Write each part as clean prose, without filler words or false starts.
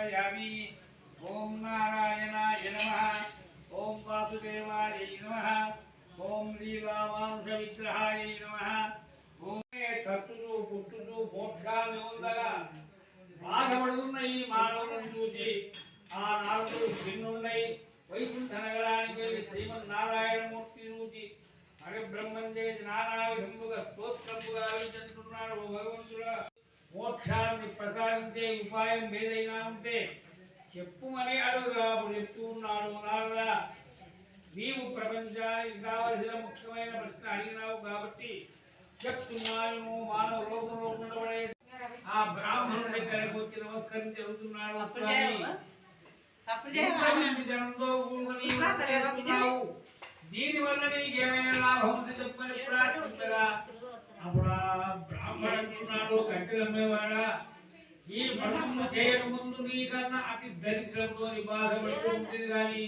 समर्पयामि। ओम नारायणाय नमः। ओम वासुदेवाय नमः। ओम लीलामांस विग्रहाय नमः। ओम तत्तुदु पुట్టుदु మోక్షాన్ని పొందగా బాధపడుతున్న ఈ మానవులను చూసి ఆ నాలుగు భిన్నున్నాయి వైకుంఠ నగరానికి వెళ్ళి శ్రీమన్నారాయణమూర్తి చూసి అవి బ్రహ్మం చేసి నానా విధములుగా స్తోత్రముగా వింటున్నాడు. భగవంతుడా మోక్షాన్ని ప్రసాదించే ఉపాయం ఏదైనా ఉంటే చెప్పుమని అడుగుగా చెప్తూ ఉన్నాడు. నారదా నీవు ప్రపంచానికి కావలసిన ముఖ్యమైన ప్రశ్న అడిగినావు కాబట్టి చెప్తున్నాను. మానవ లోకంలో ఉండబడే ఆ బ్రాహ్మణుడి దగ్గరకు వచ్చి నమస్కరించి అడుగుతున్నాడు. జనంతో కూడుకున్నావు, దీని వల్ల నీకు ఏమైనా లాభం ఉంది చెప్పని ప్రార్థించగా అప్పుడు ఆ బ్రాహ్మణుడు అంటున్నాడు, కట్టెలమ్మేవాడా ఈ పనులను చేయక ముందు నీకన్నా అతి దరిద్రంతో బాధపడుతూ ఉంటుంది. కానీ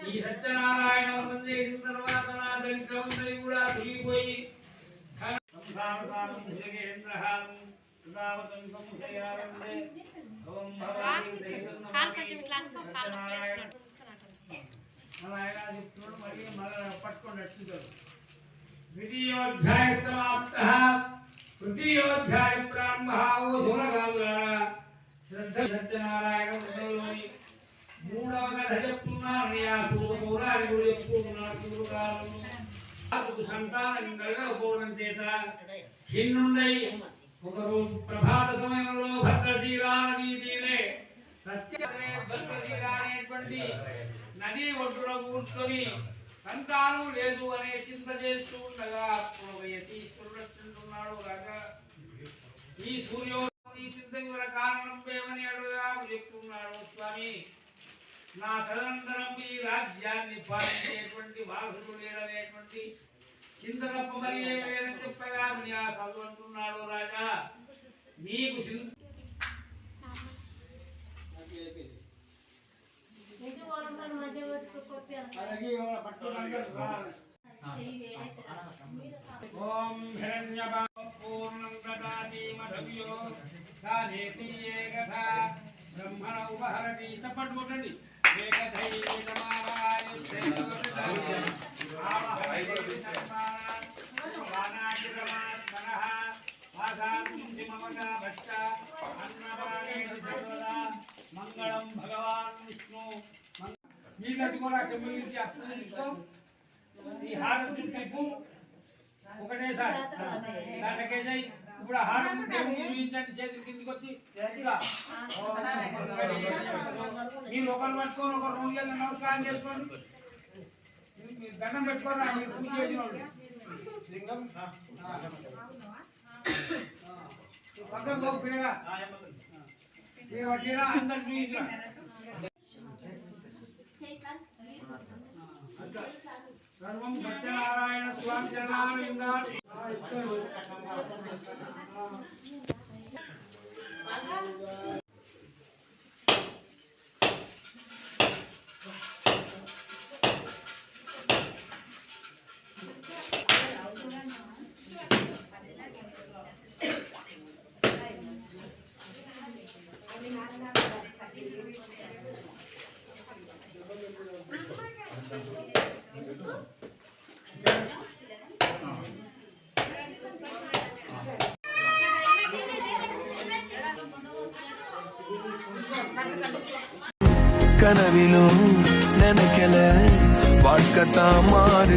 ఈ సత్యనారాయణ వ్రతం చేసిన తర్వాత నా దరిద్రమంతా కూడా తొలగిపోయి పట్టుకోండి. ద్వితీయోధ్యాయ సమాప్తః తృతీయోధ్యాయ ప్రారంభః. దూరగాదులారా శ్రద్ధ సత్యనారాయణ వ్రతంలోని మూడవ కథ చెప్తున్నాను. పౌరాణికుడు చెప్పుకున్నాడు. సంతానం కలగకపోవడం చేత హిన్నుండై ఒకరోజు ప్రభాత సమయంలో భద్రశీలా నదీ తీరే భద్రశీలా అనేటువంటి నదీ ఒడ్డున కూర్చొని సంతానం లేదు అనే చింత చేస్తూ ఉండగా యతీశ్వరుడు రాగా ఈ సూర్యోదయ చింత కారణం ఏమని అడుగుగా చెప్తున్నాడు. స్వామి నా తదనంతరం ఈ రాజ్యాన్ని పాలించేటువంటి వారసుడు లేడనేటువంటి చింత తప్ప మరి ఏమి లేదని చెప్పగా చదువు అంటున్నాడు. రాజా నీకు ఓం హిరణ్యపూర్ణం దదాతి మధవ్యో సాధేతి ఏకథా బ్రహ్మణ ఉపహరతి. సపట్టుకోండి. మంగళం భగవాన్ విష్ణు. నీళ్ళది కూడా చెమ్మించి అర్థం ఈ హారం చుట్టూ ఒకటేసారి దానికేసాయి. ఇప్పుడు హారం దేవుడికి చూపించండి. చేతుల కిందికి వచ్చి మీరు ఒకరు పట్టుకొని ఒకరు రోజులు నమస్కారం చేసుకోండి. దండం పెట్టుకోరా మీరు పూజ చేసిన వాళ్ళు. లింగం పక్కన గోపిగా అందరు సర్వం సత్యనారాయణ స్వామి చరణారవిందా. ಕನವಿಲು ನೆನಕೆಲೆ ವಾಟ್ಕತ ಮಾರು